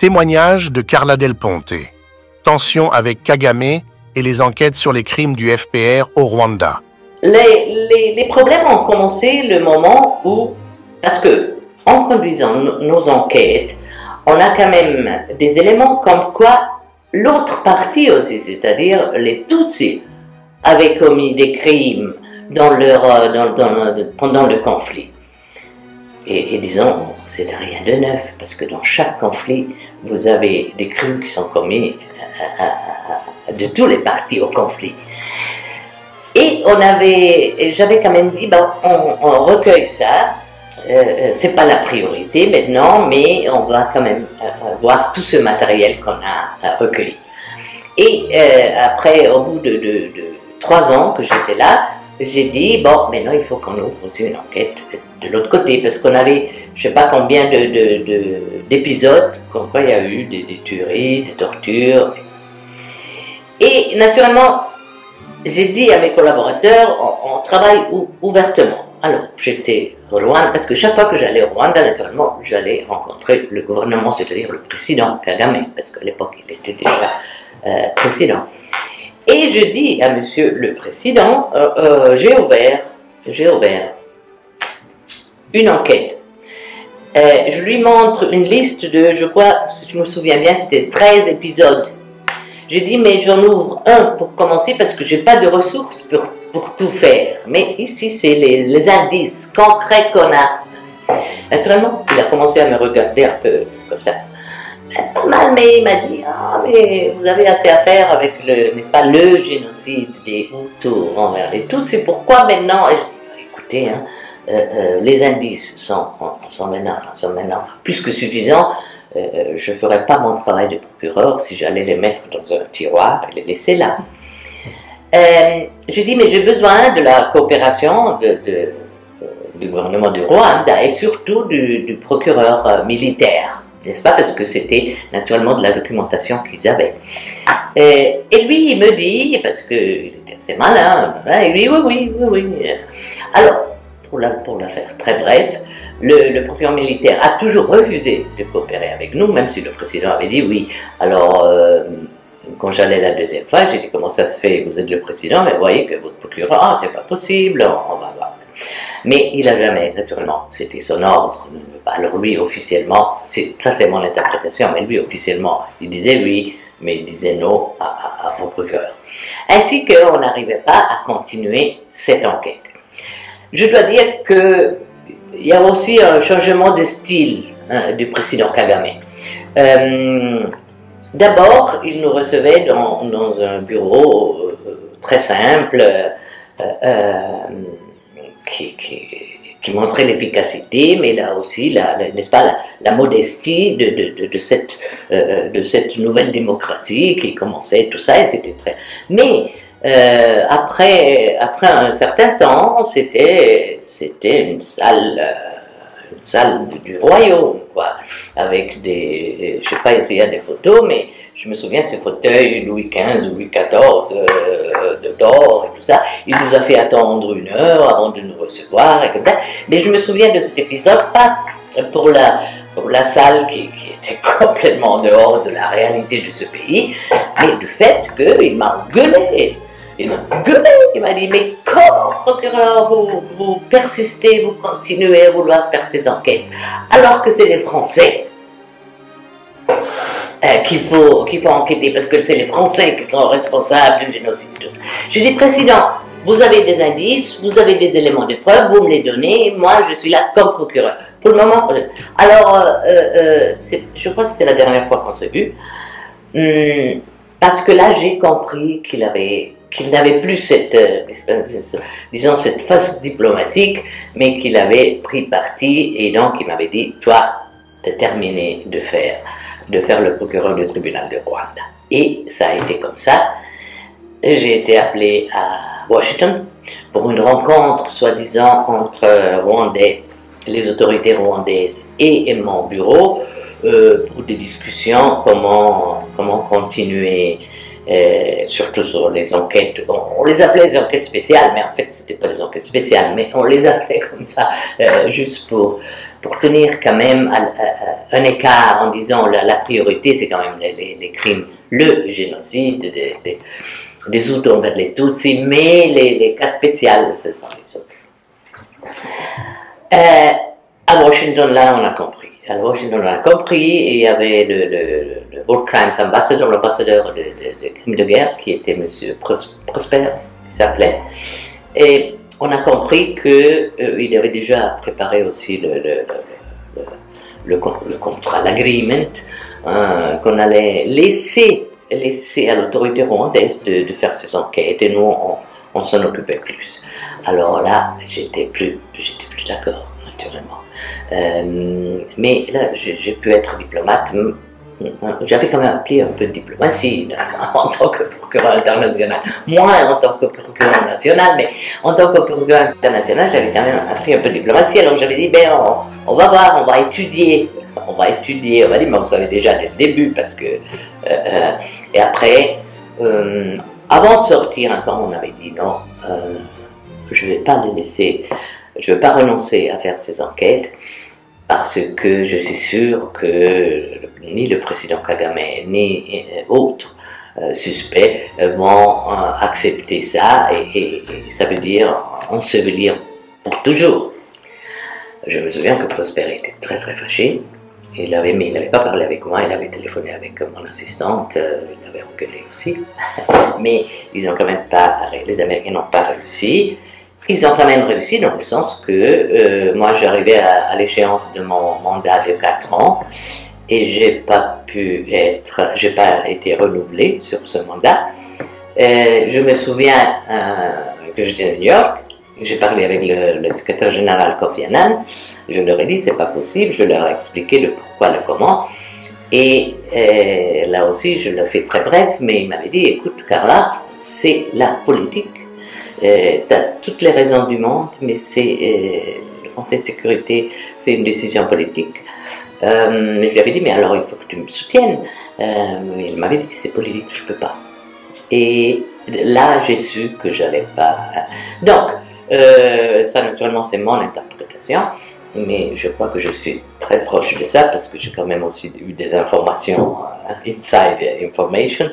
Témoignage de Carla Del Ponte. Tension avec Kagame et les enquêtes sur les crimes du FPR au Rwanda. Les problèmes ont commencé le moment où, parce que en conduisant nos enquêtes, on a quand même des éléments comme quoi l'autre partie aussi, c'est-à-dire les Tutsis, avaient commis des crimes pendant le conflit. Et disons, c'est rien de neuf, parce que dans chaque conflit, vous avez des crimes qui sont commis de tous les partis au conflit. Et j'avais quand même dit, on recueille ça, c'est pas la priorité maintenant, mais on va quand même voir tout ce matériel qu'on a recueilli. Et après, au bout de 3 ans que j'étais là, j'ai dit, bon, maintenant il faut qu'on ouvre aussi une enquête de l'autre côté, parce qu'on avait, je ne sais pas combien d'épisodes, comme quoi il y a eu des tueries, des tortures. Et naturellement, j'ai dit à mes collaborateurs, on travaille ouvertement. Alors, j'étais au Rwanda, parce que chaque fois que j'allais au Rwanda, naturellement, j'allais rencontrer le gouvernement, c'est-à-dire le président Kagame, parce qu'à l'époque, il était déjà président. Et je dis à monsieur le président, j'ai ouvert une enquête. Je lui montre une liste de, je crois, si je me souviens bien, c'était 13 épisodes. J'ai dit, mais j'en ouvre un pour commencer parce que j'ai pas de ressources pour tout faire. Mais ici, c'est les indices concrets qu'on a. Naturellement, il a commencé à me regarder un peu comme ça. Pas mal, mais il m'a dit, ah, mais vous avez assez à faire avec n'est-ce pas, le génocide des Hutus envers les Tutsis. C'est pourquoi maintenant, et je dis, écoutez, hein, les indices sont maintenant plus que suffisants. Je ne ferais pas mon travail de procureur si j'allais les mettre dans un tiroir et les laisser là. J'ai dit, mais j'ai besoin de la coopération du gouvernement du Rwanda et surtout du procureur militaire, n'est-ce pas, parce que c'était naturellement de la documentation qu'ils avaient. Et lui, il me dit, parce qu'il était assez malin, il dit, oui. Alors, pour la faire très bref, le procureur militaire a toujours refusé de coopérer avec nous, même si le président avait dit oui. Alors, quand j'allais la deuxième fois, j'ai dit, comment ça se fait, vous êtes le président, mais vous voyez que votre procureur, ah, c'est pas possible, on va voir. Mais il n'a jamais, naturellement, c'était son ordre. Alors lui, officiellement, ça c'est mon interprétation, mais lui, officiellement, il disait oui, mais il disait non au procureur. Ainsi qu'on n'arrivait pas à continuer cette enquête. Je dois dire que il y a aussi un changement de style du président Kagame. D'abord, il nous recevait dans un bureau très simple qui montrait l'efficacité, mais là aussi, n'est-ce pas, la modestie de cette nouvelle démocratie qui commençait, tout ça, et c'était très... Mais après un certain temps, c'était une salle du royaume, quoi, avec des, je sais pas, s'il y a des photos, mais je me souviens ces fauteuils Louis XV ou Louis XIV d'or et tout ça. Il nous a fait attendre 1 heure avant de nous recevoir et comme ça. Mais je me souviens de cet épisode, pas pour la salle qui était complètement en dehors de la réalité de ce pays, mais du fait qu'il m'a engueulé. Il m'a dit, mais comment, procureur, vous persistez, vous continuez à vouloir faire ces enquêtes, alors que c'est les Français qu'il faut enquêter, parce que c'est les Français qui sont responsables du génocide, tout ça. J'ai dit, président, vous avez des indices, vous avez des éléments de preuve, vous me les donnez, moi je suis là comme procureur. Pour le moment, alors, je crois que c'était la dernière fois qu'on s'est vu, parce que là j'ai compris qu'il n'avait plus cette face diplomatique, mais qu'il avait pris parti, et donc il m'avait dit, toi, t'as terminé de faire le procureur du tribunal de Rwanda. Et ça a été comme ça. J'ai été appelé à Washington pour une rencontre, soi-disant, entre Rwandais, les autorités rwandaises et mon bureau, pour des discussions, comment continuer, surtout sur les enquêtes. On les appelait les enquêtes spéciales, mais en fait, c'était pas des enquêtes spéciales, mais on les appelait comme ça, juste pour pour tenir quand même un écart en disant la priorité, c'est quand même les crimes, le génocide des Hutus envers les Tutsis, mais les cas spéciaux, ce sont les autres. À Washington, là, on a compris. À Washington, on a compris, et il y avait le War Crimes Ambassador, l'ambassadeur de crimes de guerre, qui était M. Prosper, qui s'appelait. Et on a compris qu'il avait déjà préparé aussi le contrat, l'agreement, qu'on allait laisser à l'autorité rwandaise de faire ses enquêtes, et nous, on s'en occupait plus. Alors là, j'étais plus d'accord, naturellement. Mais là, j'ai pu être diplomate. J'avais quand même appris un peu de diplomatie en tant que procureur international. Moins en tant que procureur national, mais en tant que procureur international, j'avais quand même appris un peu de diplomatie. Alors j'avais dit, ben, on va voir, on va étudier. On va dire, mais on savait déjà dès le début, parce que... et après, avant de sortir encore, on avait dit, non, je ne vais pas les laisser, je ne vais pas renoncer à faire ces enquêtes, parce que je suis sûr que ni le président Kagame, ni autres suspects vont accepter ça, et ça veut dire ensevelir pour toujours. Je me souviens que Prosper était très très fâché. Mais il n'avait pas parlé avec moi, il avait téléphoné avec mon assistante, il avait engueulé aussi. Mais ils ont quand même pas, les Américains n'ont pas réussi. Ils ont quand même réussi dans le sens que moi j'arrivais à l'échéance de mon mandat de 4 ans et j'ai pas été renouvelé sur ce mandat. Je me souviens que j'étais à New York. J'ai parlé avec le secrétaire général Kofi Annan, je leur ai dit c'est pas possible, je leur ai expliqué le pourquoi, le comment, et là aussi je le fais très bref, mais il m'avait dit écoute Carla, c'est la politique, tu as toutes les raisons du monde, mais c'est le Conseil de sécurité fait une décision politique. Je lui avais dit mais alors il faut que tu me soutiennes, il m'avait dit c'est politique, je peux pas. Et là j'ai su que j'allais pas. Donc ça naturellement c'est mon interprétation, mais je crois que je suis très proche de ça parce que j'ai quand même aussi eu des informations, inside information,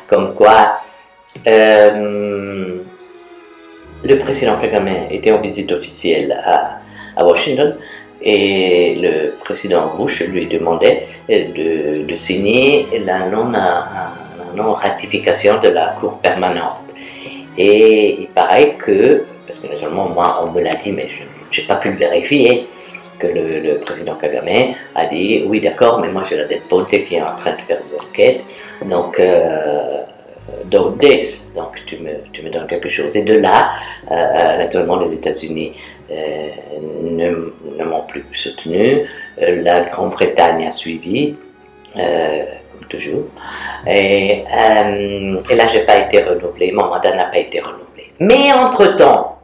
comme quoi le président Kagame était en visite officielle à Washington et le président Bush lui demandait de signer la non-ratification de la Cour permanente. Et il paraît que, parce que naturellement moi on me l'a dit mais je n'ai pas pu le vérifier, que le président Kagame a dit oui d'accord mais moi j'ai la dette Ponte qui est en train de faire des enquêtes, donc donc tu me donnes quelque chose. Et de là, naturellement les États-Unis ne m'ont plus soutenu, la Grande-Bretagne a suivi, comme toujours, et là j'ai pas été renouvelé, mon mandat n'a pas été renouvelé. Mais entre-temps,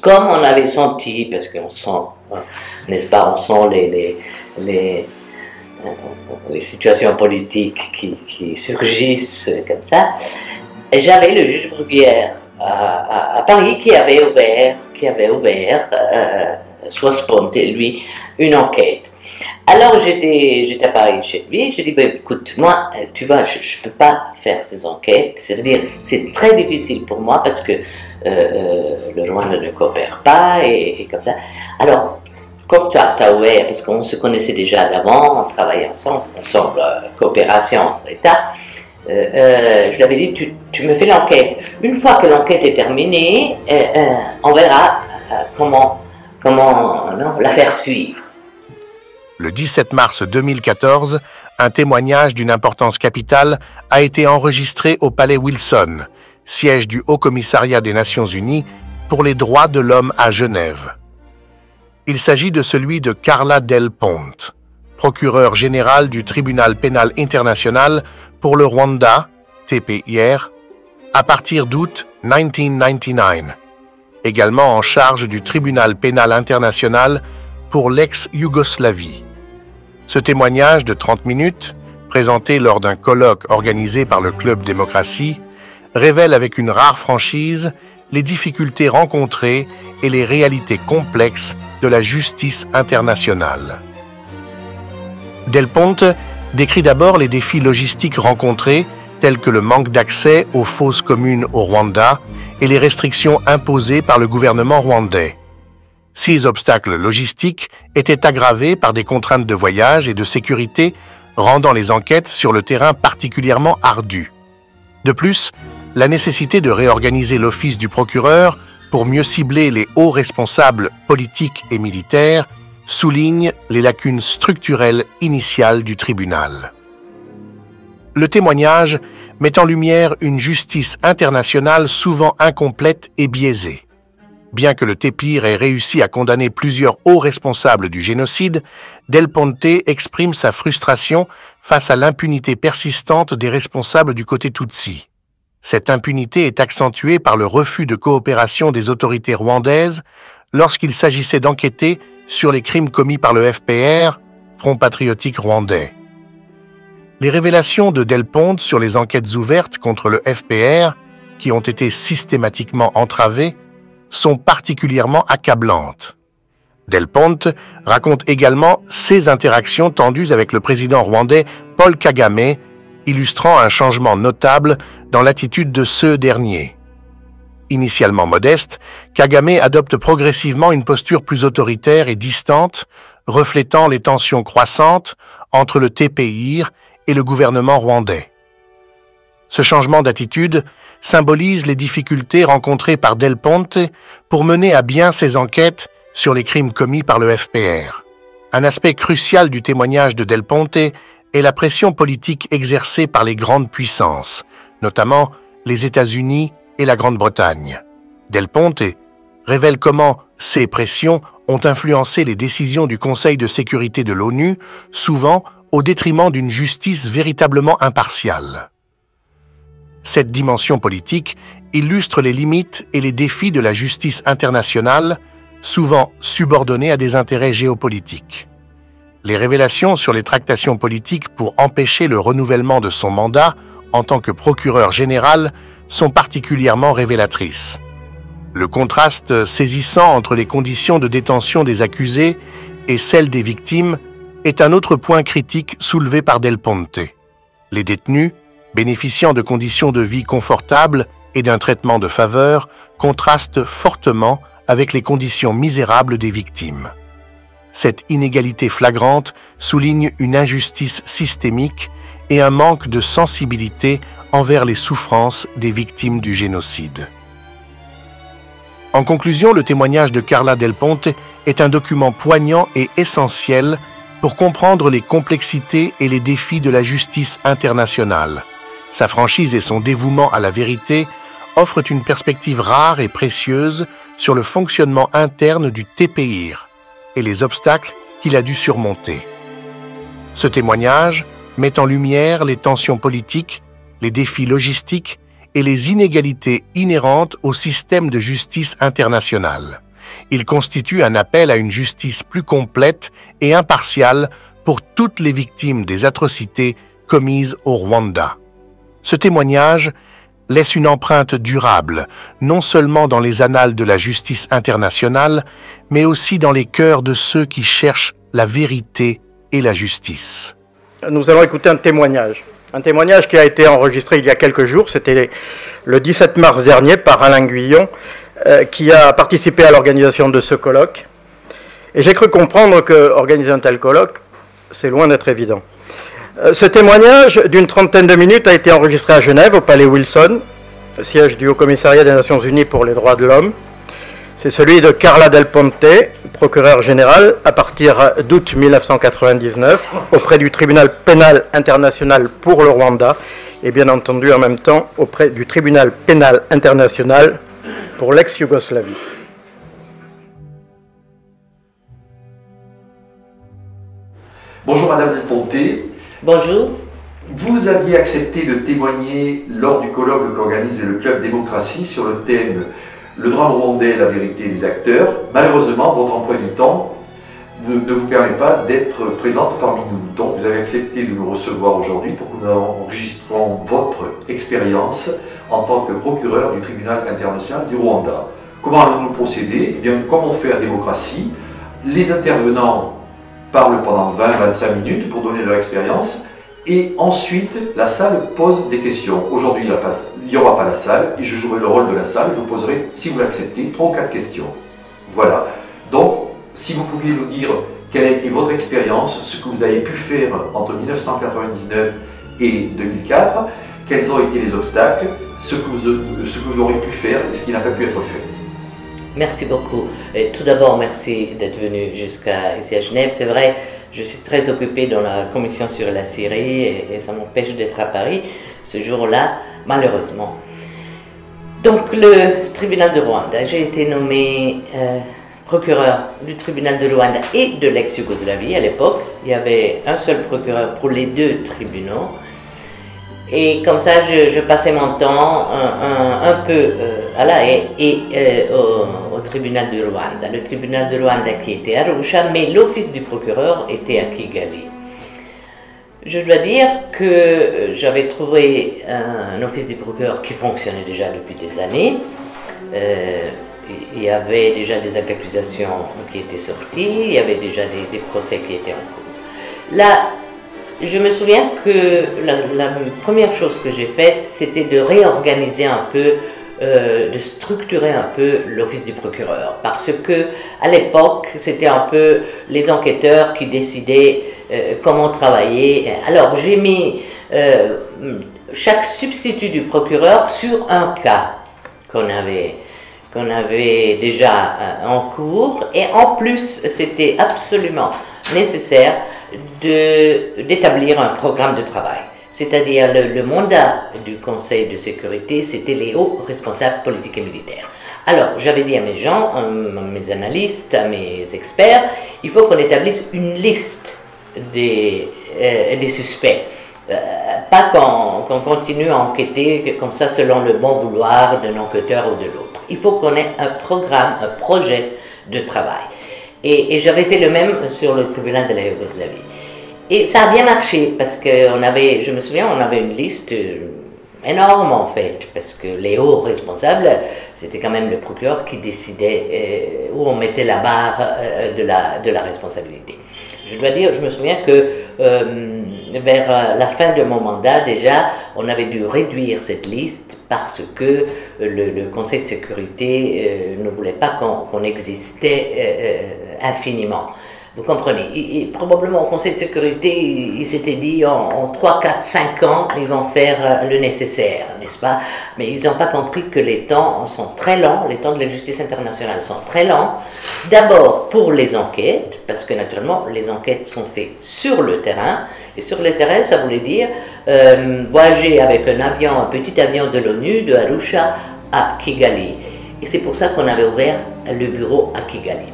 comme on avait senti, parce qu'on sent, n'est-ce pas, on sent les situations politiques qui surgissent comme ça, j'avais le juge Bruguière à Paris qui avait ouvert soit Ponte, lui, une enquête. Alors j'étais à Paris chez lui, j'ai dit ben, écoute, moi, tu vois, je ne peux pas faire ces enquêtes, c'est-à-dire c'est très difficile pour moi parce que le Rwanda ne coopère pas et comme ça. Alors, comme tu as ouvert, parce qu'on se connaissait déjà d'avant, on travaillait ensemble, coopération entre États, je lui avais dit tu me fais l'enquête. Une fois que l'enquête est terminée, on verra comment la faire suivre. Le 17 mars 2014, un témoignage d'une importance capitale a été enregistré au Palais Wilson, siège du Haut-Commissariat des Nations Unies pour les droits de l'homme à Genève. Il s'agit de celui de Carla Del Ponte, procureure générale du Tribunal pénal international pour le Rwanda, TPIR, à partir d'août 1999, également en charge du Tribunal pénal international pour l'ex-Yougoslavie. Ce témoignage de 30 minutes, présenté lors d'un colloque organisé par le Club Démocratie, révèle avec une rare franchise les difficultés rencontrées et les réalités complexes de la justice internationale. Del Ponte décrit d'abord les défis logistiques rencontrés, tels que le manque d'accès aux fosses communes au Rwanda et les restrictions imposées par le gouvernement rwandais. Ces obstacles logistiques étaient aggravés par des contraintes de voyage et de sécurité, rendant les enquêtes sur le terrain particulièrement ardues. De plus, la nécessité de réorganiser l'office du procureur pour mieux cibler les hauts responsables politiques et militaires souligne les lacunes structurelles initiales du tribunal. Le témoignage met en lumière une justice internationale souvent incomplète et biaisée. Bien que le TEPIR ait réussi à condamner plusieurs hauts responsables du génocide, Del Ponte exprime sa frustration face à l'impunité persistante des responsables du côté Tutsi. Cette impunité est accentuée par le refus de coopération des autorités rwandaises lorsqu'il s'agissait d'enquêter sur les crimes commis par le FPR, Front patriotique rwandais. Les révélations de Del Ponte sur les enquêtes ouvertes contre le FPR, qui ont été systématiquement entravées, sont particulièrement accablantes. Del Ponte raconte également ses interactions tendues avec le président rwandais Paul Kagame, illustrant un changement notable dans l'attitude de ce dernier. Initialement modeste, Kagame adopte progressivement une posture plus autoritaire et distante, reflétant les tensions croissantes entre le TPIR et le gouvernement rwandais. Ce changement d'attitude symbolise les difficultés rencontrées par Del Ponte pour mener à bien ses enquêtes sur les crimes commis par le FPR. Un aspect crucial du témoignage de Del Ponte est la pression politique exercée par les grandes puissances, notamment les États-Unis et la Grande-Bretagne. Del Ponte révèle comment ces pressions ont influencé les décisions du Conseil de sécurité de l'ONU, souvent au détriment d'une justice véritablement impartiale. Cette dimension politique illustre les limites et les défis de la justice internationale, souvent subordonnée à des intérêts géopolitiques. Les révélations sur les tractations politiques pour empêcher le renouvellement de son mandat en tant que procureur général sont particulièrement révélatrices. Le contraste saisissant entre les conditions de détention des accusés et celles des victimes est un autre point critique soulevé par Del Ponte. Les détenus, bénéficiant de conditions de vie confortables et d'un traitement de faveur, contrastent fortement avec les conditions misérables des victimes. Cette inégalité flagrante souligne une injustice systémique et un manque de sensibilité envers les souffrances des victimes du génocide. En conclusion, le témoignage de Carla Del Ponte est un document poignant et essentiel pour comprendre les complexités et les défis de la justice internationale. Sa franchise et son dévouement à la vérité offrent une perspective rare et précieuse sur le fonctionnement interne du TPIR et les obstacles qu'il a dû surmonter. Ce témoignage met en lumière les tensions politiques, les défis logistiques et les inégalités inhérentes au système de justice internationale. Il constitue un appel à une justice plus complète et impartiale pour toutes les victimes des atrocités commises au Rwanda. Ce témoignage laisse une empreinte durable, non seulement dans les annales de la justice internationale, mais aussi dans les cœurs de ceux qui cherchent la vérité et la justice. Nous allons écouter un témoignage qui a été enregistré il y a quelques jours, c'était le 17 mars dernier par Alain Guillon, qui a participé à l'organisation de ce colloque. Et j'ai cru comprendre qu'organiser un tel colloque, c'est loin d'être évident. Ce témoignage d'une trentaine de minutes a été enregistré à Genève, au Palais Wilson, siège du Haut-Commissariat des Nations Unies pour les droits de l'homme. C'est celui de Carla Del Ponte, procureure générale à partir d'août 1999 auprès du Tribunal pénal international pour le Rwanda et bien entendu en même temps auprès du Tribunal pénal international pour l'ex-Yougoslavie. Bonjour Madame Del Ponte. Bonjour. Vous aviez accepté de témoigner lors du colloque qu'organise le Club Démocratie sur le thème « Le drame rwandais, la vérité des acteurs ». Malheureusement, votre emploi du temps ne vous permet pas d'être présente parmi nous. Donc vous avez accepté de nous recevoir aujourd'hui pour que nous enregistrons votre expérience en tant que procureur du tribunal international du Rwanda. Comment allons-nous procéder? Eh bien, comme on fait à démocratie, Les intervenants parlent pendant 20-25 minutes pour donner leur expérience. Et ensuite, la salle pose des questions. Aujourd'hui, il n'y aura pas la salle et je jouerai le rôle de la salle. Je vous poserai, si vous l'acceptez, 3 ou 4 questions. Voilà. Donc, si vous pouviez nous dire quelle a été votre expérience, ce que vous avez pu faire entre 1999 et 2004, quels ont été les obstacles, ce que vous aurez pu faire et ce qui n'a pas pu être fait. Merci beaucoup. Et tout d'abord, merci d'être venu jusqu'à ici à Genève. C'est vrai, je suis très occupée dans la commission sur la Syrie et ça m'empêche d'être à Paris ce jour-là, malheureusement. Donc, le tribunal de Rwanda, j'ai été nommé procureur du tribunal de Rwanda et de l'ex-Yougoslavie à l'époque. Il y avait un seul procureur pour les 2 tribunaux. Et comme ça, je passais mon temps un peu à La Haye et au tribunal de Rwanda. Le tribunal de Rwanda qui était à Arusha, mais l'office du procureur était à Kigali. Je dois dire que j'avais trouvé un office du procureur qui fonctionnait déjà depuis des années. Il y avait déjà des accusations qui étaient sorties, il y avait déjà des procès qui étaient en cours. Là, je me souviens que la première chose que j'ai faite, c'était de réorganiser un peu, de structurer un peu l'office du procureur. Parce que à l'époque, c'était un peu les enquêteurs qui décidaient comment travailler. Alors, j'ai mis chaque substitut du procureur sur un cas qu'on avait déjà en cours. Et en plus, c'était absolument nécessaire d'établir un programme de travail. C'est-à-dire le mandat du Conseil de sécurité, c'était les hauts responsables politiques et militaires. Alors, j'avais dit à mes gens, à mes analystes, à mes experts, il faut qu'on établisse une liste des suspects. Pas qu'on continue à enquêter comme ça selon le bon vouloir d'un enquêteur ou de l'autre. Il faut qu'on ait un programme, un projet de travail. Et j'avais fait le même sur le tribunal de la Yougoslavie. Et ça a bien marché parce que je me souviens, on avait une liste énorme en fait, parce que les hauts responsables, c'était quand même le procureur qui décidait où on mettait la barre de la responsabilité. Je dois dire, je me souviens que vers la fin de mon mandat déjà, on avait dû réduire cette liste parce que le Conseil de sécurité ne voulait pas qu'on existait infiniment. Vous comprenez, probablement au Conseil de sécurité, il s'était dit en 3, 4, 5 ans, ils vont faire le nécessaire, n'est-ce pas? Mais ils n'ont pas compris que les temps sont très lents, les temps de la justice internationale sont très lents. D'abord pour les enquêtes, parce que naturellement les enquêtes sont faites sur le terrain, et sur le terrain ça voulait dire voyager avec un petit avion de l'ONU de Arusha à Kigali. Et c'est pour ça qu'on avait ouvert le bureau à Kigali.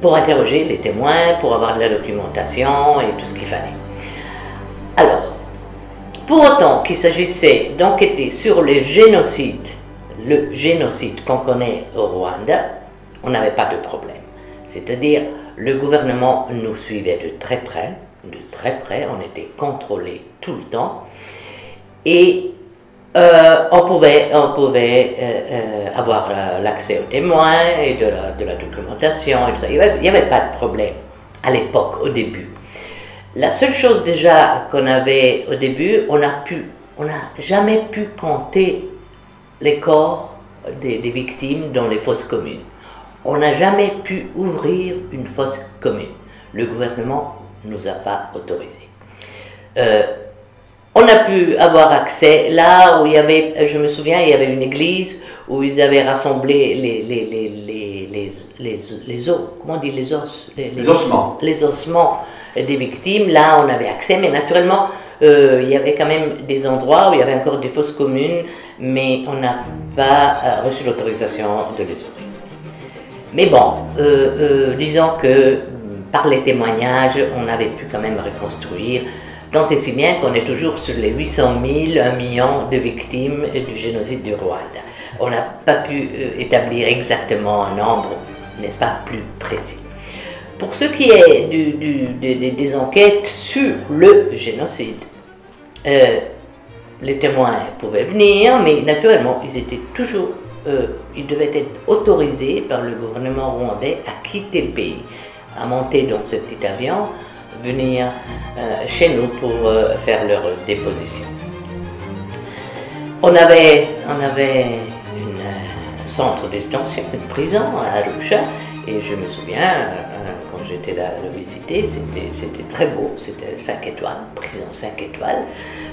Pour interroger les témoins, pour avoir de la documentation et tout ce qu'il fallait. Alors, pour autant qu'il s'agissait d'enquêter sur le génocide qu'on connaît au Rwanda, on n'avait pas de problème. C'est-à-dire, le gouvernement nous suivait de très près, on était contrôlés tout le temps, et on pouvait avoir l'accès aux témoins et de la documentation et tout ça. Il n'y avait pas de problème à l'époque, au début. La seule chose déjà qu'on avait au début, on n'a jamais pu compter les corps des victimes dans les fosses communes. On n'a jamais pu ouvrir une fosse commune. Le gouvernement ne nous a pas autorisé. On a pu avoir accès là où il y avait, je me souviens, il y avait une église où ils avaient rassemblé les os, comment on dit les os? Les ossements. Les ossements des victimes. Là, on avait accès, mais naturellement, il y avait quand même des endroits où il y avait encore des fosses communes, mais on n'a pas reçu l'autorisation de les ouvrir. Mais bon, disons que par les témoignages, on avait pu quand même reconstruire. Tant et si bien qu'on est toujours sur les 800 000, 1 million de victimes du génocide du Rwanda. On n'a pas pu établir exactement un nombre, n'est-ce pas, plus précis. Pour ce qui est des enquêtes sur le génocide, les témoins pouvaient venir, mais naturellement, ils étaient toujours il devait être autorisé par le gouvernement rwandais à quitter le pays, à monter dans ce petit avion, venir chez nous pour faire leur déposition. On avait un centre de détention, une prison à Arusha, et je me souviens, quand j'étais là le visiter, c'était très beau, c'était 5 étoiles, prison 5 étoiles.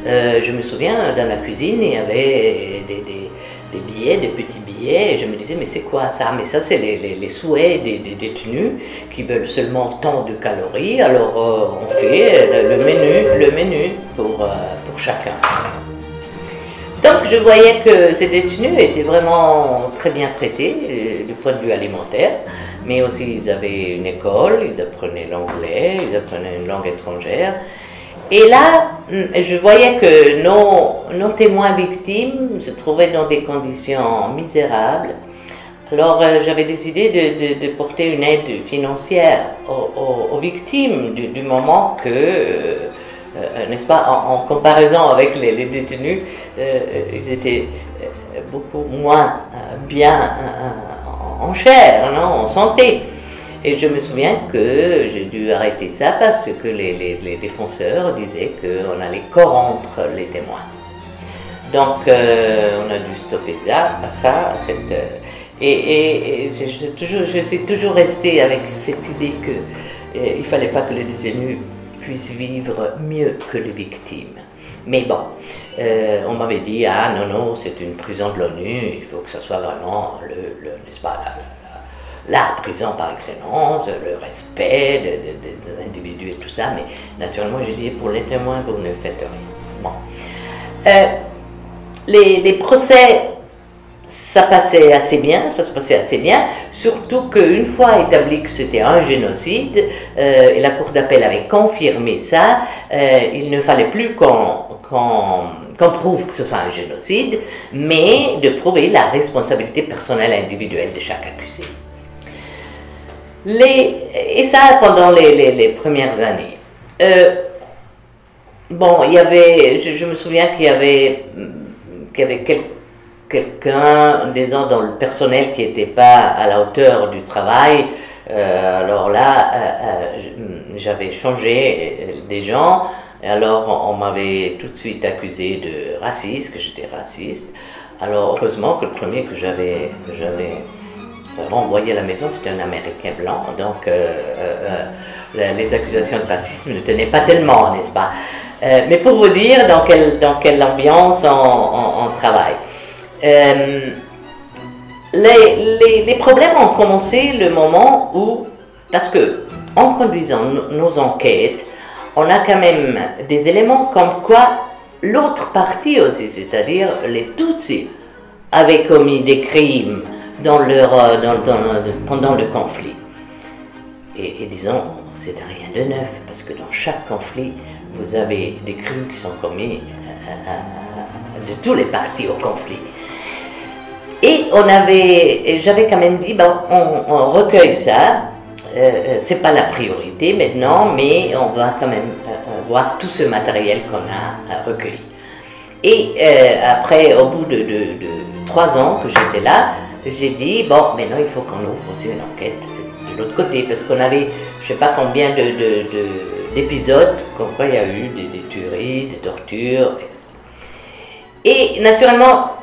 Je me souviens, dans la cuisine, il y avait des billets, des petits billets, et je me disais, mais c'est quoi ça? Mais ça, c'est les souhaits des détenus qui veulent seulement tant de calories, alors on fait le menu pour chacun. Donc je voyais que ces détenus étaient vraiment très bien traités du point de vue alimentaire, mais aussi ils avaient une école, ils apprenaient l'anglais, ils apprenaient une langue étrangère. Et là, je voyais que nos témoins victimes se trouvaient dans des conditions misérables. Alors j'avais décidé de porter une aide financière aux victimes du moment que, n'est-ce pas, en comparaison avec les détenus, ils étaient beaucoup moins bien en chair, non, en santé. Et je me souviens que j'ai dû arrêter ça parce que les défenseurs disaient qu'on allait corrompre les témoins. Donc on a dû stopper ça. Je suis toujours restée avec cette idée qu'il ne fallait pas que les détenus puissent vivre mieux que les victimes. Mais bon, on m'avait dit, ah non, c'est une prison de l'ONU, il faut que ça soit vraiment n'est-ce pas, la prison par excellence, le respect des individus et tout ça, mais naturellement j'ai dit, pour les témoins, vous ne faites rien. Bon. Les procès, ça se passait assez bien, surtout qu'une fois établi que c'était un génocide, et la Cour d'appel avait confirmé ça, il ne fallait plus qu'on prouve que ce soit un génocide, mais de prouver la responsabilité personnelle individuelle de chaque accusé. Et ça pendant les premières années. Bon, il y avait, je me souviens qu'il y avait quelqu'un, disons, dans le personnel qui n'était pas à la hauteur du travail. Alors là, j'avais changé des gens. Et alors, on m'avait tout de suite accusé de raciste, que j'étais raciste. Alors, heureusement que le premier que j'avais renvoyé à la maison, c'était un Américain blanc. Donc, les accusations de racisme ne tenaient pas tellement, n'est-ce pas? Mais pour vous dire dans quelle ambiance on travaille. Les problèmes ont commencé le moment où, parce que en conduisant nos enquêtes, on a quand même des éléments comme quoi l'autre partie aussi, c'est-à-dire les Tutsis, avaient commis des crimes pendant le conflit. Et disons, c'est rien de neuf, parce que dans chaque conflit, vous avez des crimes qui sont commis de tous les partis au conflit. Et j'avais quand même dit, bon, on recueille ça, c'est pas la priorité maintenant, mais on va quand même voir tout ce matériel qu'on a recueilli. Et après, au bout de 3 ans que j'étais là, j'ai dit, bon, maintenant il faut qu'on ouvre aussi une enquête de l'autre côté, parce qu'on avait, je sais pas combien d'épisodes, comme quoi il y a eu des tueries, des tortures. Et naturellement,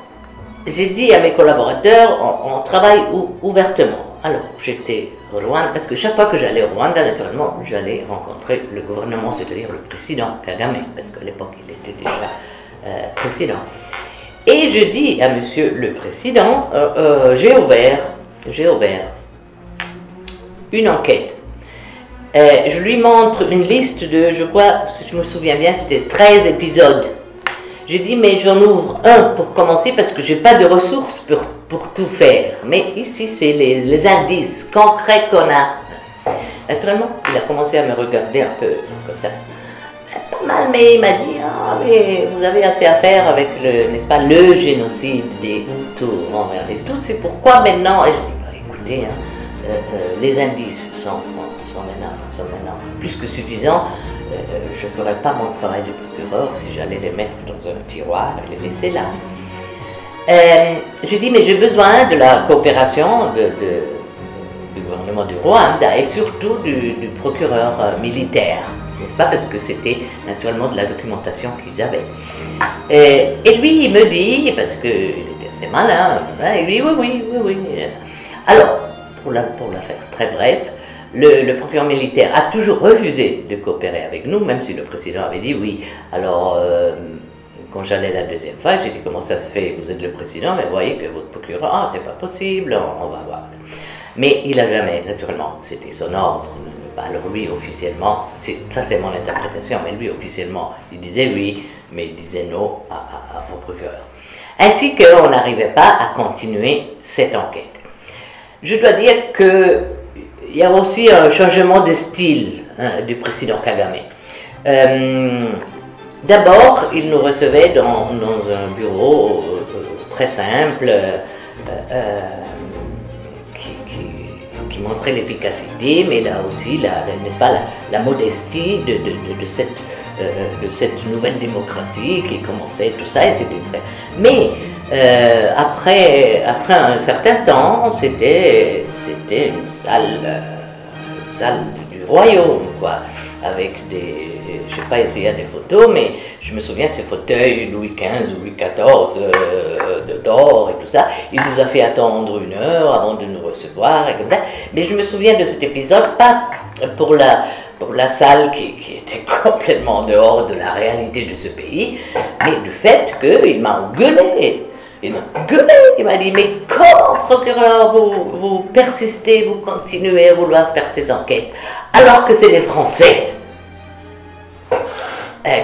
j'ai dit à mes collaborateurs, on travaille ouvertement. Alors, j'étais au Rwanda, parce que chaque fois que j'allais au Rwanda, naturellement, j'allais rencontrer le gouvernement, c'est-à-dire le président Kagame, parce qu'à l'époque, il était déjà président. Et je dis à monsieur le président, j'ai ouvert une enquête. Je lui montre une liste de, je crois, si je me souviens bien, c'était 13 épisodes. J'ai dit, mais j'en ouvre un pour commencer parce que j'ai pas de ressources pour tout faire. Mais ici, c'est les indices concrets qu'on a. Naturellement, il a commencé à me regarder un peu comme ça. Pas mal, mais il m'a dit, ah, mais vous avez assez à faire avec n'est-ce pas, le génocide des Hutus envers les Tutsis. C'est pourquoi maintenant, et je dis, bah, écoutez, hein, les indices sont maintenant plus que suffisants. Je ne ferais pas mon travail de procureur si j'allais les mettre dans un tiroir et les laisser là. J'ai dit, mais j'ai besoin de la coopération du gouvernement du Rwanda et surtout du procureur militaire, n'est-ce pas? Parce que c'était naturellement de la documentation qu'ils avaient. Et lui, il me dit, parce qu'il était assez malin, il dit oui. Alors, pour la faire très bref, le procureur militaire a toujours refusé de coopérer avec nous, même si le président avait dit oui. Alors, quand j'allais la deuxième fois, j'ai dit comment ça se fait, vous êtes le président, mais vous voyez que votre procureur, c'est pas possible, on va voir. Mais il n'a jamais, naturellement, c'était son ordre. Alors lui, officiellement, ça c'est mon interprétation, mais lui, officiellement, il disait oui, mais il disait non au procureur. Ainsi qu'on n'arrivait pas à continuer cette enquête. Je dois dire qu'il y a aussi un changement de style du président Kagame. D'abord, il nous recevait dans un bureau très simple, qui montrait l'efficacité, mais là aussi, n'est-ce pas, la modestie de cette nouvelle démocratie qui commençait, tout ça, et c'était très... Mais après un certain temps, c'était une salle du royaume, quoi, avec des... Je ne sais pas s'il y a des photos, mais je me souviens ces fauteuils Louis XV ou Louis XIV d'or et tout ça. Il nous a fait attendre 1 heure avant de nous recevoir et comme ça. Mais je me souviens de cet épisode, pas pour la salle qui était complètement en dehors de la réalité de ce pays, mais du fait qu'il m'a engueulé. Il m'a dit, mais comment, procureur, vous persistez, vous continuez à vouloir faire ces enquêtes, alors que c'est les Français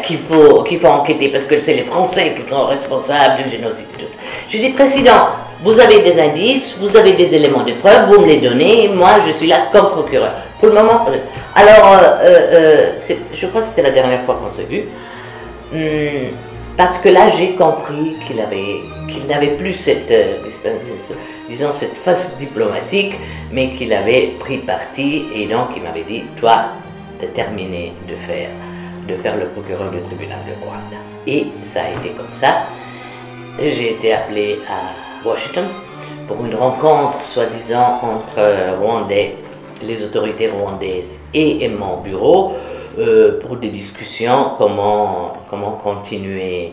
qu'il faut enquêter, parce que c'est les Français qui sont responsables du génocide et tout ça. Je dis, président, vous avez des indices, vous avez des éléments de preuve, vous me les donnez, moi je suis là comme procureur. Pour le moment, alors, je crois que c'était la dernière fois qu'on s'est vu, parce que là j'ai compris qu'il n'avait plus cette face diplomatique, mais qu'il avait pris parti, et donc il m'avait dit, toi, t'as terminé de faire le procureur du tribunal de Rwanda. Et ça a été comme ça. J'ai été appelé à Washington pour une rencontre, soi-disant, entre Rwandais, les autorités rwandaises et mon bureau, pour des discussions, comment continuer,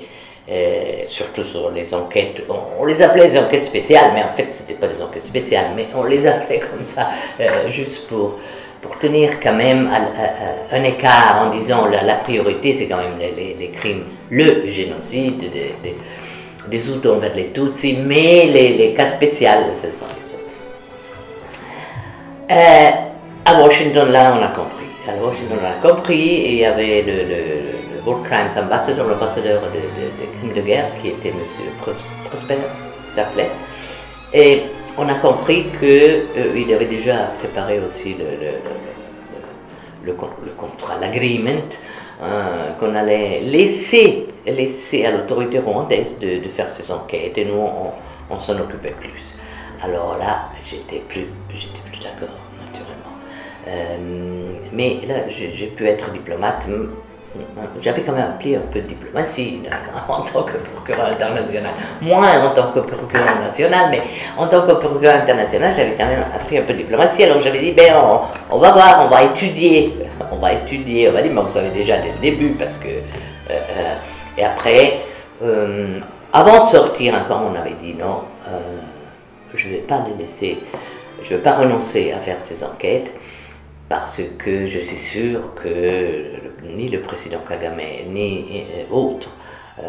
surtout sur les enquêtes. On les appelait les enquêtes spéciales, mais en fait, ce n'était pas des enquêtes spéciales, mais on les appelait comme ça, juste pour tenir quand même un écart en disant la priorité, c'est quand même les crimes, le génocide des Hutus envers les Tutsis, mais les cas spéciaux, ce sont les autres. À Washington, là, on a compris. À Washington, on a compris, et il y avait le War Crimes Ambassador, l'ambassadeur des crimes de guerre, qui était M. Prosper, il s'appelait. Et on a compris qu'il avait déjà préparé aussi le contrat, l'agreement, qu'on allait laisser à l'autorité rwandaise de faire ses enquêtes, et nous, on s'en occupait plus. Alors là, j'étais plus d'accord, naturellement. Mais là, j'ai pu être diplomate. J'avais quand même appris un peu de diplomatie en tant que procureur international. Moins en tant que procureur national, mais en tant que procureur international, j'avais quand même appris un peu de diplomatie. Alors j'avais dit, ben on va voir, on va étudier, on va dire, mais vous savez déjà dès le début, parce que... et après, avant de sortir encore, on avait dit non, je ne vais pas les laisser, je ne vais pas renoncer à faire ces enquêtes, parce que je suis sûr que ni le président Kagame ni autres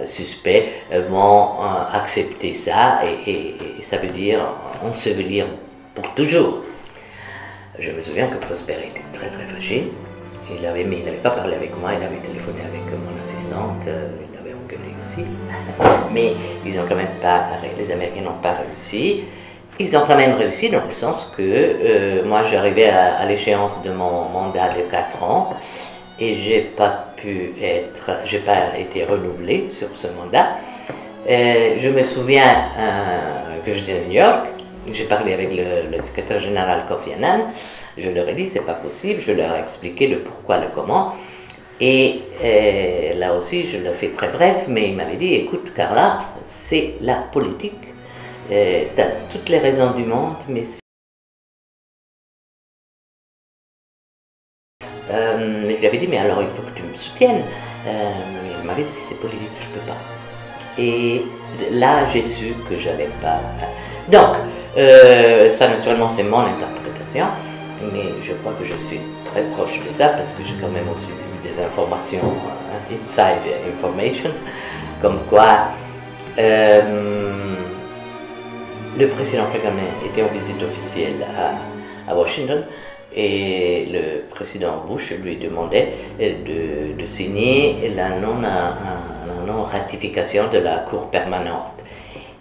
suspects vont accepter ça, et ça veut dire ensevelir pour toujours. Je me souviens que Prosper était très très fâché, mais il n'avait pas parlé avec moi, il avait téléphoné avec mon assistante, il l'avait engueulé aussi, mais ils n'ont quand même pas, les Américains n'ont pas réussi. Ils ont quand même réussi dans le sens que moi j'arrivais à l'échéance de mon mandat de 4 ans et j'ai pas été renouvelé sur ce mandat. Je me souviens que j'étais à New York, j'ai parlé avec le secrétaire général Kofi Annan, je leur ai dit c'est pas possible, je leur ai expliqué le pourquoi, le comment, et là aussi je le fais très bref, mais il m'avait dit écoute Carla, c'est la politique. tu as toutes les raisons du monde, mais je lui avais dit, mais alors il faut que tu me soutiennes. Il m'avait dit, c'est politique, je ne peux pas. Et là, j'ai su que j'avais pas... Donc, ça naturellement, c'est mon interprétation, mais je crois que je suis très proche de ça, parce que j'ai quand même aussi eu des informations, inside information, comme quoi le président Kagame était en visite officielle à Washington, et le président Bush lui demandait de signer la non-ratification de la Cour permanente.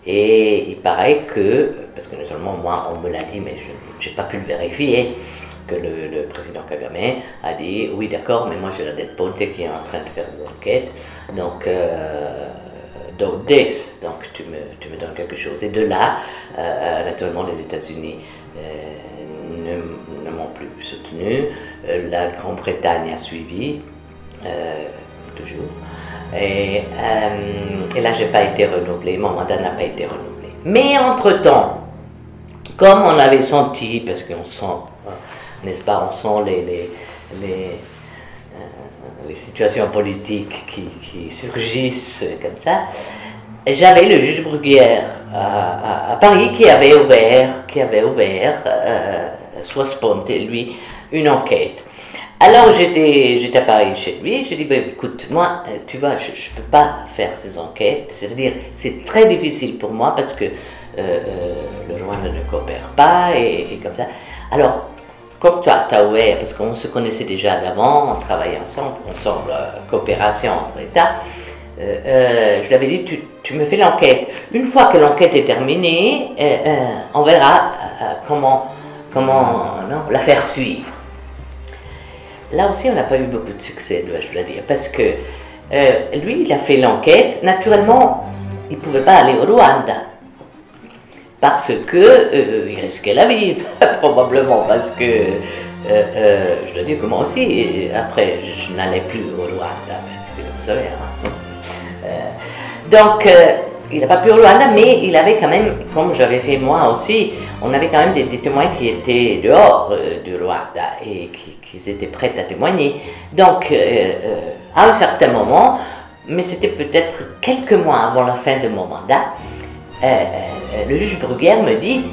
Et il paraît que, parce que non seulement moi on me l'a dit, mais je n'ai pas pu le vérifier, que le président Kagame a dit oui d'accord, mais moi j'ai la Dead Ponte qui est en train de faire des enquêtes, donc donc tu me donnes quelque chose. Et de là, naturellement les États-Unis ne m'ont plus soutenu, la Grande-Bretagne a suivi, toujours, et là j'ai pas été renouvelé, mon mandat n'a pas été renouvelé. Mais entre-temps, comme on avait senti, parce qu'on sent, n'est-ce pas, on sent les situations politiques qui surgissent comme ça, j'avais le juge Bruguière à Paris qui avait ouvert soit Ponte, lui, une enquête. Alors j'étais à Paris chez lui, j'ai dit, ben, écoute, moi, tu vois, je ne peux pas faire ces enquêtes, c'est-à-dire, c'est très difficile pour moi parce que le Rwanda ne coopère pas et comme ça. Alors, comme toi, tu as ouvert, parce qu'on se connaissait déjà d'avant, on travaillait ensemble, coopération entre États, je lui avais dit, tu me fais l'enquête. Une fois que l'enquête est terminée, on verra comment la faire suivre. Là aussi, on n'a pas eu beaucoup de succès, je dois dire, parce que lui, il a fait l'enquête. Naturellement, il ne pouvait pas aller au Rwanda, parce que il risquait la vie, probablement, parce que, je dois dire que moi aussi, après, je n'allais plus au Rwanda, parce que, vous savez, donc, il n'a pas pu au Rwanda, mais il avait quand même, comme j'avais fait moi aussi, on avait quand même des témoins qui étaient dehors du Rwanda et qui étaient prêts à témoigner. Donc, à un certain moment, mais c'était peut-être quelques mois avant la fin de mon mandat, le juge Bruguière me dit,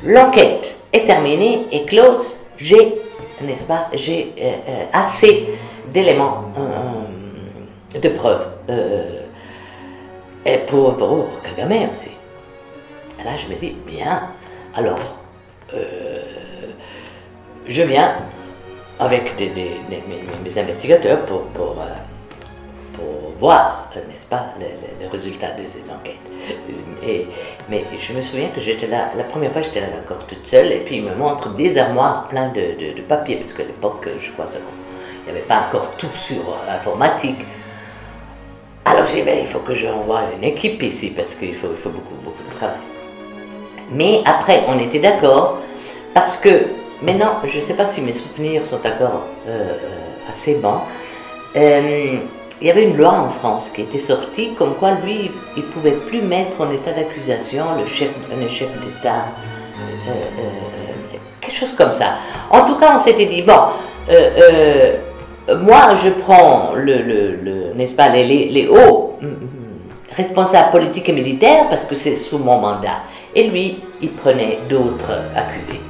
l'enquête est terminée et close, j'ai, n'est-ce pas, j'ai assez d'éléments, de preuves, et pour Kagame aussi. Et là, je me dis, bien, alors, je viens avec mes investigateurs pour voir, n'est-ce pas, les résultats de ces enquêtes. Mais je me souviens que j'étais là, la première fois j'étais là encore toute seule, et puis il me montre des armoires pleines de papiers, parce qu'à l'époque, je crois, il n'y avait pas encore tout sur informatique. Alors j'ai dit, ben, il faut que j'envoie une équipe ici, parce qu'il faut beaucoup de travail. Mais après, on était d'accord, parce que maintenant, je ne sais pas si mes souvenirs sont encore assez bons, il y avait une loi en France qui était sortie, comme quoi lui, il ne pouvait plus mettre en état d'accusation un chef d'État, quelque chose comme ça. En tout cas, on s'était dit, bon, moi je prends n'est-ce pas, les hauts responsables politiques et militaires, parce que c'est sous mon mandat. Et lui, il prenait d'autres accusés.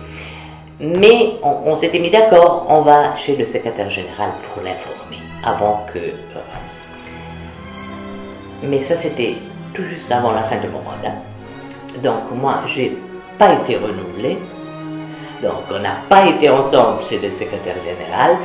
Mais on s'était mis d'accord, on va chez le secrétaire général pour l'informer, avant que... Mais ça, c'était tout juste avant la fin de mon mandat. Donc moi, j'ai pas été renouvelée. Donc on n'a pas été ensemble chez le secrétaire général.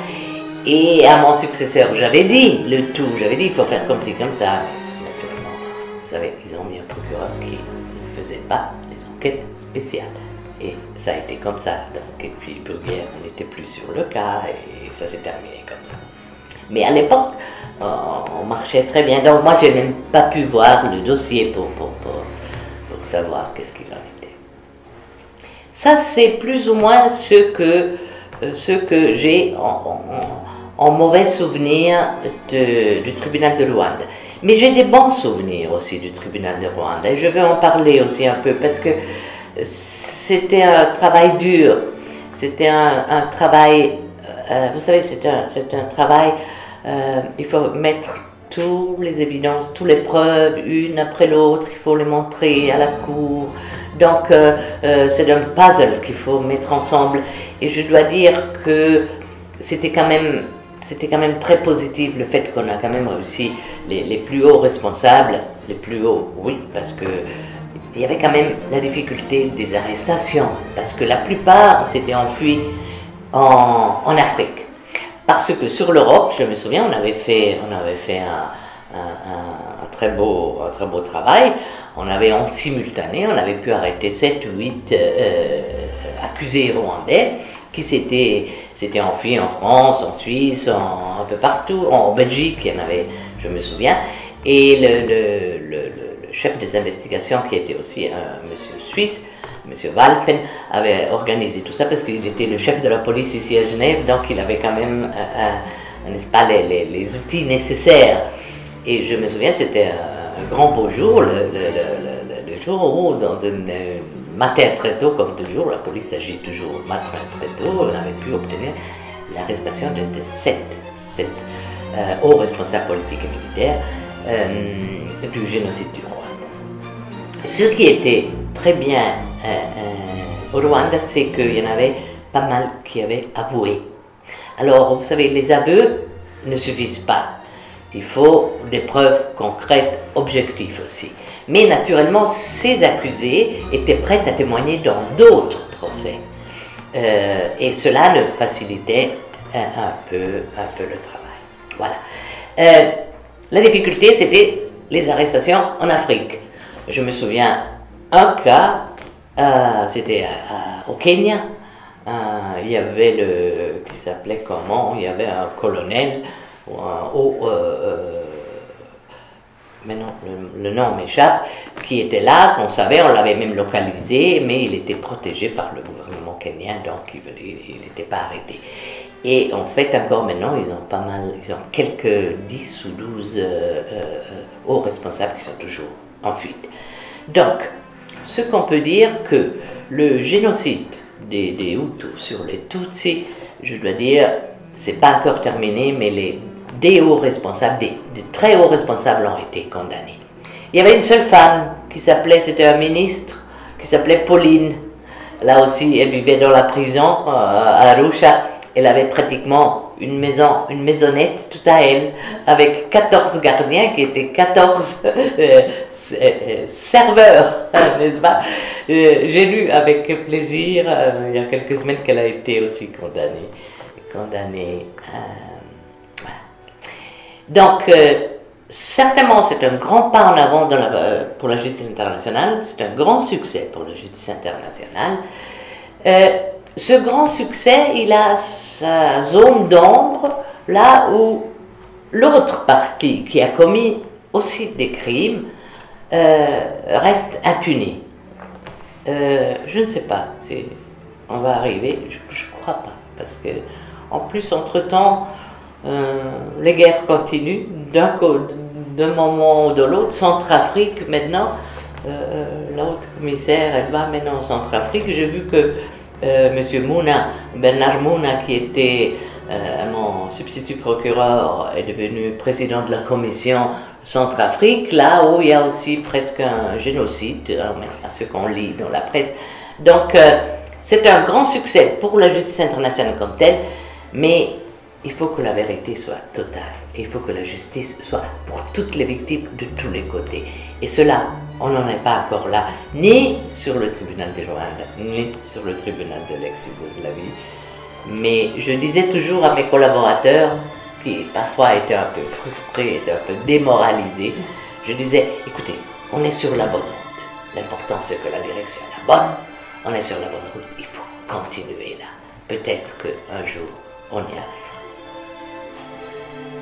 Et à mon successeur, j'avais dit le tout, j'avais dit il faut faire comme ci, comme ça. Mais naturellement, vous savez, ils ont mis un procureur qui ne faisait pas des enquêtes spéciales. Et ça a été comme ça. Donc, et puis Bruguière n'était plus sur le cas et ça s'est terminé comme ça. Mais à l'époque, on marchait très bien. Donc moi, j'ai même pas pu voir le dossier pour savoir qu'est-ce qu'il en était. Ça, c'est plus ou moins ce que j'ai en mauvais souvenir du tribunal de Rwanda. Mais j'ai des bons souvenirs aussi du tribunal de Rwanda et je veux en parler aussi un peu parce que c'était un travail dur, c'était un travail, vous savez, c'est un travail, il faut mettre toutes les évidences, toutes les preuves, une après l'autre, il faut les montrer à la cour. Donc c'est un puzzle qu'il faut mettre ensemble et je dois dire que c'était quand même très positif le fait qu'on a quand même réussi les plus hauts responsables, les plus hauts, oui, parce que il y avait quand même la difficulté des arrestations, parce que la plupart s'étaient enfuis en Afrique. Parce que sur l'Europe, je me souviens, on avait fait un très beau travail. On avait en simultané, on avait pu arrêter 7 ou 8 accusés rwandais qui s'étaient enfuis en France, en Suisse, un peu partout, en Belgique, il y en avait, je me souviens. Et le chef des investigations, qui était aussi un monsieur suisse, monsieur Walpen, avait organisé tout ça parce qu'il était le chef de la police ici à Genève, donc il avait quand même, n'est-ce pas, les outils nécessaires. Et je me souviens, c'était un grand beau jour, le jour où, dans une matin très tôt, comme toujours, la police agit toujours matin très tôt, on avait pu obtenir l'arrestation de 7 hauts responsables politiques et militaires du génocide du Rwanda. Ce qui était très bien au Rwanda, c'est qu'il y en avait pas mal qui avaient avoué. Alors, vous savez, les aveux ne suffisent pas. Il faut des preuves concrètes, objectives aussi. Mais naturellement, ces accusés étaient prêts à témoigner dans d'autres procès. Et cela ne facilitait un peu le travail. Voilà. La difficulté, c'était les arrestations en Afrique. Je me souviens un cas, c'était au Kenya. Il y avait qui s'appelait comment? Il y avait un colonel ou un haut, mais non, le nom m'échappe, qui était là, qu'on savait, on l'avait même localisé, mais il était protégé par le gouvernement kenyan, donc il n'était pas arrêté. Et en fait, encore maintenant, ils ont quelques 10 ou 12 hauts responsables qui sont toujours en fuite. Donc, ce qu'on peut dire que le génocide des Hutus sur les Tutsis, je dois dire, c'est pas encore terminé, mais des hauts responsables, des très hauts responsables ont été condamnés. Il y avait une seule femme c'était un ministre, qui s'appelait Pauline. Là aussi, elle vivait dans la prison à Arusha. Elle avait pratiquement une maisonnette tout à elle, avec 14 gardiens qui étaient 14 serveurs, n'est-ce pas? J'ai lu avec plaisir, il y a quelques semaines, qu'elle a été aussi condamnée. Voilà. Donc, certainement, c'est un grand pas en avant pour la justice internationale, c'est un grand succès pour la justice internationale. Ce grand succès, il a sa zone d'ombre, là où l'autre partie qui a commis aussi des crimes reste impunie. Je ne sais pas si on va arriver, je ne crois pas, parce que en plus, entre-temps, les guerres continuent d'un moment ou de l'autre. Centrafrique, maintenant, la haute commissaire, elle va maintenant en Centrafrique. J'ai vu que M. Bernard Mouna, qui était mon substitut procureur, est devenu président de la commission Centrafrique, là où il y a aussi presque un génocide, à ce qu'on lit dans la presse. Donc, c'est un grand succès pour la justice internationale comme telle, mais il faut que la vérité soit totale. Il faut que la justice soit pour toutes les victimes de tous les côtés. Et cela, on n'en est pas encore là, ni sur le tribunal de Rwanda, ni sur le tribunal de l'ex-Yougoslavie. Mais je disais toujours à mes collaborateurs, qui parfois étaient un peu frustrés, étaient un peu démoralisés, je disais, écoutez, on est sur la bonne route. L'important, c'est que la direction est la bonne. On est sur la bonne route, il faut continuer là. Peut-être qu'un jour, on y arrive.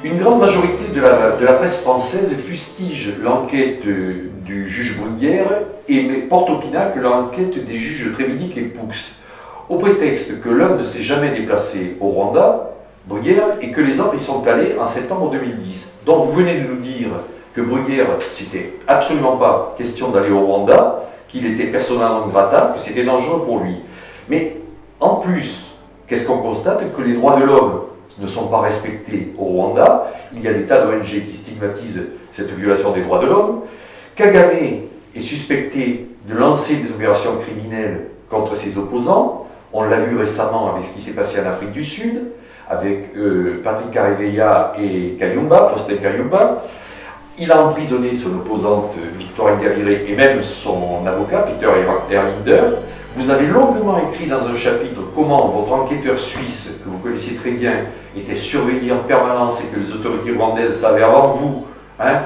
Une grande majorité de la presse française fustige l'enquête du juge Bruguière et porte au pinacle l'enquête des juges Trévidic et Poux, au prétexte que l'un ne s'est jamais déplacé au Rwanda, Bruguière, et que les autres y sont allés en septembre 2010. Donc vous venez de nous dire que Bruguière, c'était absolument pas question d'aller au Rwanda, qu'il était persona non grata, que c'était dangereux pour lui. Mais en plus, qu'est-ce qu'on constate? Que les droits de l'homme ne sont pas respectés au Rwanda. Il y a des tas d'ONG qui stigmatisent cette violation des droits de l'homme. Kagame est suspecté de lancer des opérations criminelles contre ses opposants. On l'a vu récemment avec ce qui s'est passé en Afrique du Sud, avec Patrick Karegeya et Kayumba, Faustin Kayumba. Il a emprisonné son opposante Victoire Ingabire et même son avocat, Peter Erlinder. Vous avez longuement écrit dans un chapitre comment votre enquêteur suisse, que vous connaissiez très bien, était surveillé en permanence et que les autorités rwandaises savaient avant vous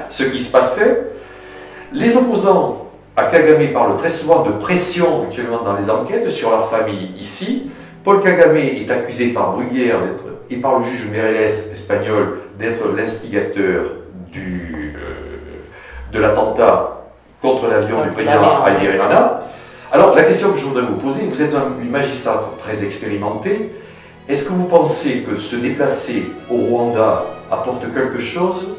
ce qui se passait. Les opposants à Kagame parlent très souvent de pression actuellement dans les enquêtes sur leur famille ici. Paul Kagame est accusé par Bruguière et par le juge Meirelles espagnol d'être l'instigateur de l'attentat contre l'avion du président Habyarimana. Alors la question que je voudrais vous poser, vous êtes une magistrate très expérimentée, est-ce que vous pensez que se déplacer au Rwanda apporte quelque chose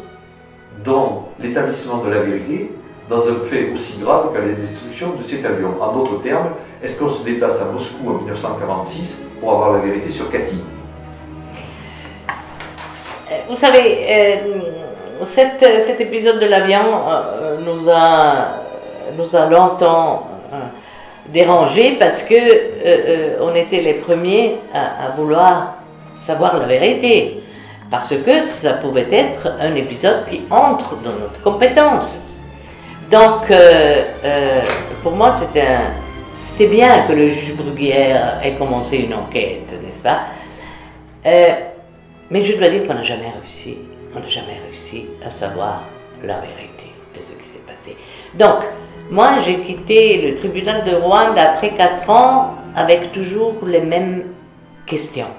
dans l'établissement de la vérité, dans un fait aussi grave que la destruction de cet avion? En d'autres termes, est-ce qu'on se déplace à Moscou en 1946 pour avoir la vérité sur Cathy? Vous savez, cet épisode de l'avion nous a longtemps dérangés parce que on était les premiers à vouloir savoir la vérité, parce que ça pouvait être un épisode qui entre dans notre compétence. Donc, pour moi, c'était bien que le juge Bruguière ait commencé une enquête, n'est-ce pas? Mais je dois dire qu'on n'a jamais réussi. On n'a jamais réussi à savoir la vérité de ce qui s'est passé. Donc, moi, j'ai quitté le tribunal de Rwanda après 4 ans avec toujours les mêmes questions.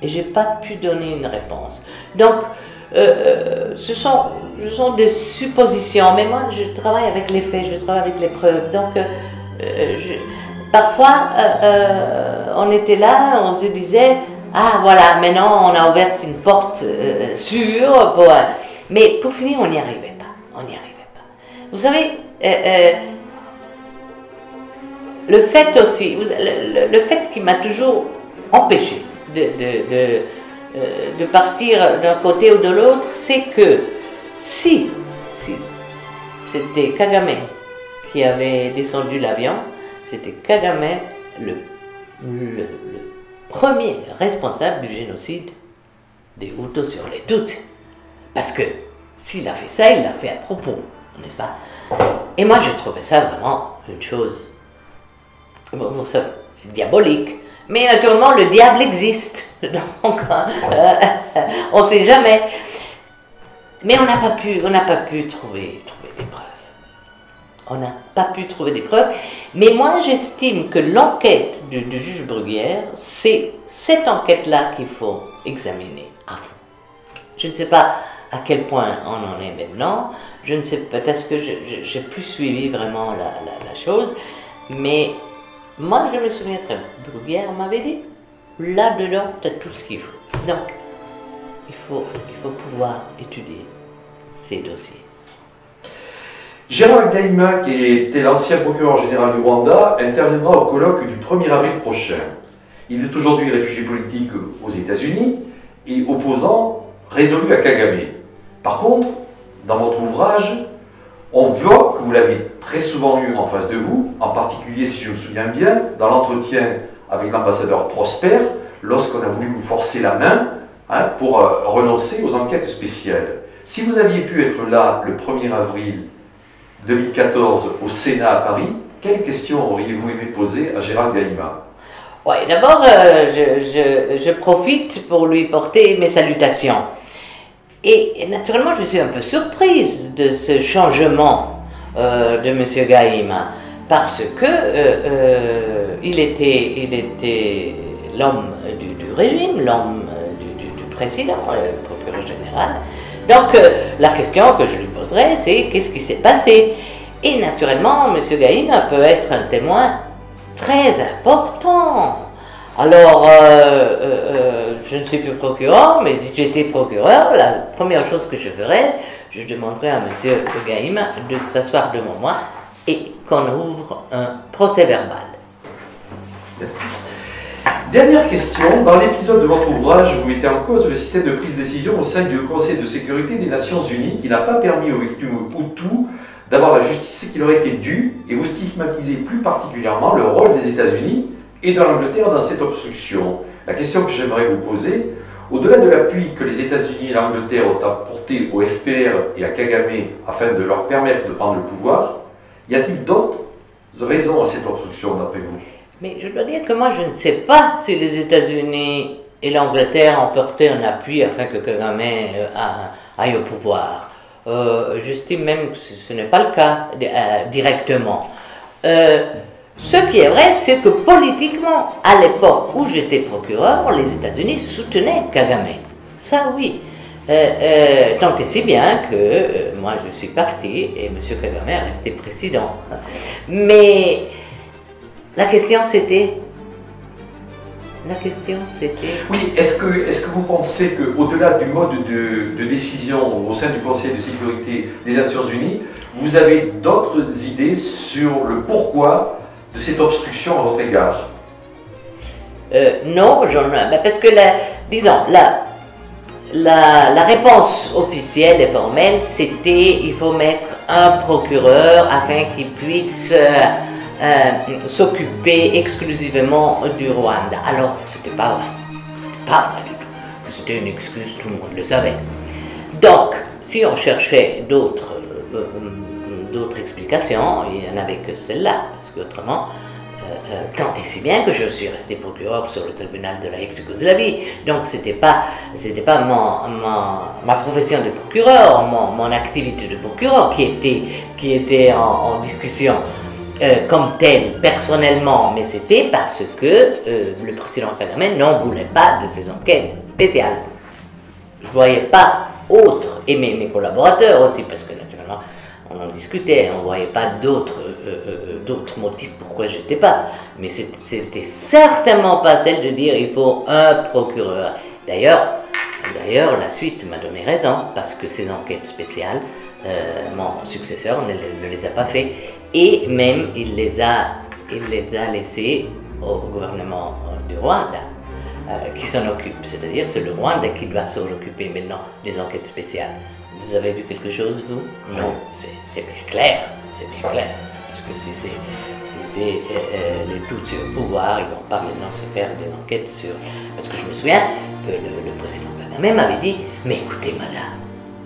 Et je n'ai pas pu donner une réponse. Donc, ce sont des suppositions, mais moi je travaille avec les faits, je travaille avec les preuves. Donc, parfois, on était là, on se disait, ah voilà, maintenant on a ouvert une porte sûre, mais pour finir, on n'y arrivait pas. On n'y arrivait pas. Vous savez, le fait aussi, le fait qui m'a toujours empêché de partir d'un côté ou de l'autre, c'est que si c'était Kagame qui avait descendu l'avion, c'était Kagame le premier responsable du génocide des Hutus sur les Tutsis. Parce que s'il a fait ça, il l'a fait à propos, n'est-ce pas? Et moi, je trouvais ça vraiment une chose, vous savez, diabolique. Mais naturellement, le diable existe, donc on ne sait jamais. Mais on n'a pas pu trouver des preuves. On n'a pas pu trouver des preuves. Mais moi, j'estime que l'enquête du juge Bruguière, c'est cette enquête-là qu'il faut examiner à fond. Je ne sais pas à quel point on en est maintenant. Je ne sais pas, parce que je n'ai plus suivi vraiment la chose. Mais moi, je me souviens très bien. Bruguière m'avait dit, là-dedans, tu as tout ce qu'il faut. Donc, il faut pouvoir étudier ces dossiers. Gérald Daima, qui était l'ancien procureur général du Rwanda, interviendra au colloque du 1er avril prochain. Il est aujourd'hui réfugié politique aux États-Unis et opposant résolu à Kagame. Par contre, dans votre ouvrage, on voit que vous l'avez très souvent eu en face de vous, en particulier, si je me souviens bien, dans l'entretien avec l'ambassadeur Prosper, lorsqu'on a voulu vous forcer la main pour renoncer aux enquêtes spéciales. Si vous aviez pu être là le 1er avril 2014 au Sénat à Paris, quelles questions auriez-vous aimé poser à Gérald Daima? Oui, d'abord, je profite pour lui porter mes salutations. Et naturellement, je suis un peu surprise de ce changement de M. Gaïma, parce que il était l'homme du régime, l'homme du président, le procureur général. Donc, la question que je lui poserai, c'est qu'est-ce qui s'est passé? Et naturellement, M. Gaïma peut être un témoin très important Alors, je ne suis plus procureur, mais si j'étais procureur, la première chose que je ferais, je demanderais à M. Gaïm de s'asseoir devant moi et qu'on ouvre un procès verbal. Merci. Dernière question. Dans l'épisode de votre ouvrage, vous mettez en cause le système de prise de décision au sein du Conseil de sécurité des Nations Unies qui n'a pas permis aux victimes Hutus d'avoir la justice qui leur était due et vous stigmatisez plus particulièrement le rôle des États-Unis et de l'Angleterre dans cette obstruction. La question que j'aimerais vous poser, au-delà de l'appui que les États-Unis et l'Angleterre ont apporté au FPR et à Kagame afin de leur permettre de prendre le pouvoir, y a-t-il d'autres raisons à cette obstruction d'après vous? Mais je dois dire que moi, je ne sais pas si les États-Unis et l'Angleterre ont porté un appui afin que Kagame aille au pouvoir. J'estime même que ce n'est pas le cas directement. Ce qui est vrai, c'est que politiquement, à l'époque où j'étais procureur, les États-Unis soutenaient Kagame. Ça, oui. Tant et si bien que moi, je suis parti et M. Kagame est resté président. Mais la question, c'était... Oui, est-ce que vous pensez qu'au-delà du mode de décision au sein du Conseil de sécurité des Nations Unies, vous avez d'autres idées sur le pourquoi de cette obstruction à votre égard? Non, parce que, disons, la réponse officielle et formelle, c'était il faut mettre un procureur afin qu'il puisse s'occuper exclusivement du Rwanda. Alors, c'était pas vrai. C'était pas vrai du tout. C'était une excuse, tout le monde le savait. Donc, si on cherchait d'autres explications, il n'y en avait que celle-là, parce qu'autrement, tant et si bien que je suis resté procureur sur le tribunal de la ex-Yougoslavie. Donc, c'était pas ma profession de procureur, mon activité de procureur qui était en discussion. Comme tel, personnellement, mais c'était parce que le président Kagame n'en voulait pas de ces enquêtes spéciales. Je ne voyais pas autre, et mes collaborateurs aussi, parce que naturellement, on en discutait, on ne voyait pas d'autres motifs pourquoi je n'étais pas. Mais c'était certainement pas celle de dire il faut un procureur. D'ailleurs, la suite m'a donné raison, parce que ces enquêtes spéciales, mon successeur ne les a pas fait. Et même, il les a laissés au gouvernement du Rwanda, qui s'en occupe. C'est-à-dire, c'est le Rwanda qui doit s'en occuper maintenant des enquêtes spéciales. Vous avez vu quelque chose, vous? Non, c'est bien clair, c'est bien clair. Parce que si c'est les Tutsis au pouvoir, ils ne vont pas maintenant se faire des enquêtes sur... Parce que je me souviens que le président Kagame m'avait dit, mais écoutez, madame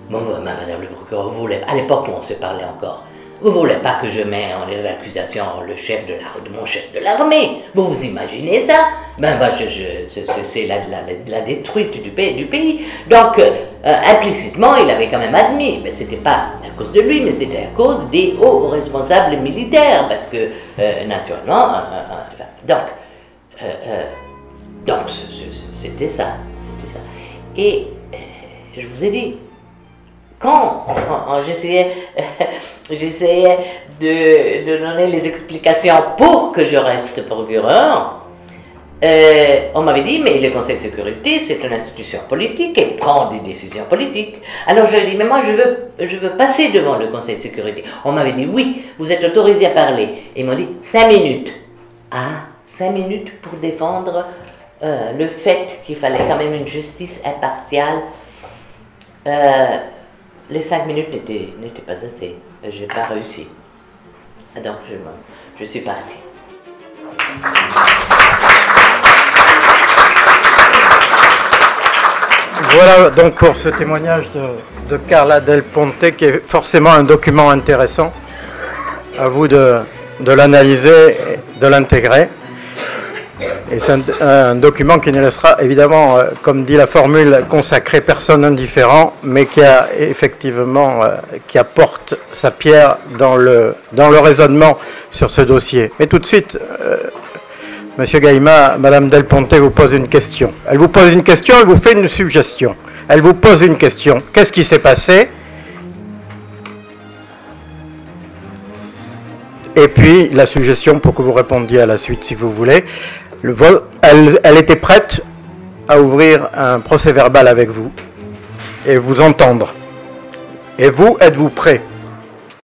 le procureur, vous voulez... À l'époque où on se parlait encore, vous ne voulez pas que je mette en accusation le chef de mon chef de l'armée? Vous imaginez ça? C'est la détruite du pays. Donc, implicitement, il avait quand même admis, mais ce n'était pas à cause de lui, mais c'était à cause des hauts responsables militaires, parce que, naturellement, donc c'était ça. Et je vous ai dit, quand j'essayais de donner les explications pour que je reste procureur, on m'avait dit, mais le Conseil de sécurité, c'est une institution politique et prend des décisions politiques. Alors je dis, mais moi je veux passer devant le Conseil de sécurité. On m'avait dit, oui, vous êtes autorisé à parler. Et ils m'ont dit, 5 minutes. Ah, 5 minutes pour défendre le fait qu'il fallait quand même une justice impartiale. Les 5 minutes n'étaient pas assez. Je n'ai pas réussi. Donc je suis parti. Voilà donc pour ce témoignage de Carla Del Ponte, qui est forcément un document intéressant. À vous de l'analyser et de l'intégrer. Et c'est un document qui ne laissera évidemment, comme dit la formule, consacrer personne indifférent, mais qui a effectivement, qui apporte sa pierre dans le raisonnement sur ce dossier. Mais tout de suite, Monsieur Gaïma, Madame Del Ponte vous pose une question. Elle vous pose une question, elle vous fait une suggestion. Elle vous pose une question. Qu'est-ce qui s'est passé? Et puis la suggestion pour que vous répondiez à la suite, si vous voulez. Elle était prête à ouvrir un procès verbal avec vous et vous entendre. Et vous, êtes-vous prêt